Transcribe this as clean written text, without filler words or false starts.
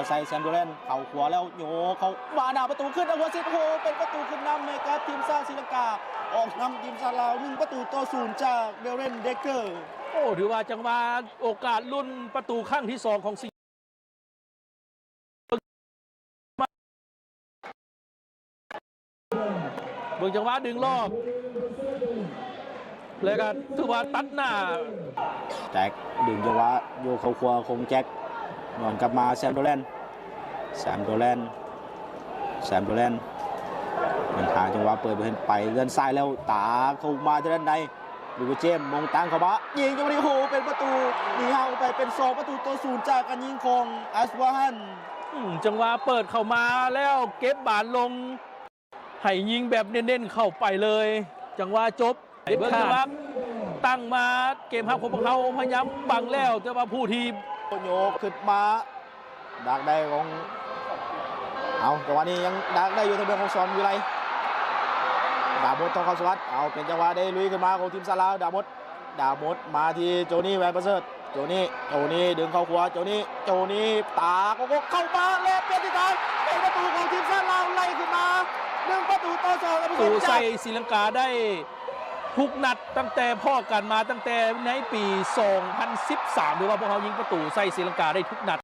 ใส่แซมโดแลนเข่าขวาแล้วโยเขามาหน้าประตูขึ้นเอาหัวเซตโฮเป็นประตูขึ้นนำในการทีมชาติศรีลังกาออกนำทีมชาติลาว1-0จากเดเรนเดเกอร์โอ้ถือว่าจังหวะโอกาสลุ้นประตูครั้งที่2ของเบิ่งจังหวะดึงรอบเลยกันถือว่าตัดหน้าแจ็คดึงจังหวะโยเข่าขวาของแจ็คย้อนกลับมาแซมโดแลนมันหาจังหวะเปิดไปเลื่อนซ้ายแล้วตาเข้ามาที่ด้านในดูเจมมองตังเข้ามายิงจังหวะนี้โหเป็นประตูหนีห่างไปเป็น2-0จากการยิงของอัสวาฮันจังหวะเปิดเข้ามาแล้วเก็บบาลลงให้ยิงแบบเน้นๆเข้าไปเลยจังหวะจบเบิ้งครับตั้งมาเกมฮับของพวกเขาพยายามบังแล้วแต่ว่าผู้ทีมโยกขึ้นมาดักได้ของเอาจังหวะนี้ยังดักได้อยู่ทางเดินของซอนวิไลดาบดต้องเข้าสวัสดิ์เอาเป็นจังหวะได้ลุยขึ้นมาของทีมซาลาวดาบดมาที่โจนี่แวนประเสริฐโจนี่ดึงเข้าขวาโจนี่ตาโกโก้เข้ามาแล้วเป็นที่ทางเป็นประตูของทีมซาลาวไล่ขึ้นมา1-2ประตูใส่ศรีลังกาได้ทุกนัดตั้งแต่พ่อกันมาตั้งแต่ในปี 2013หรือว่าพวกเขายิงประตูใส่ศรีลังกาได้ทุกนัด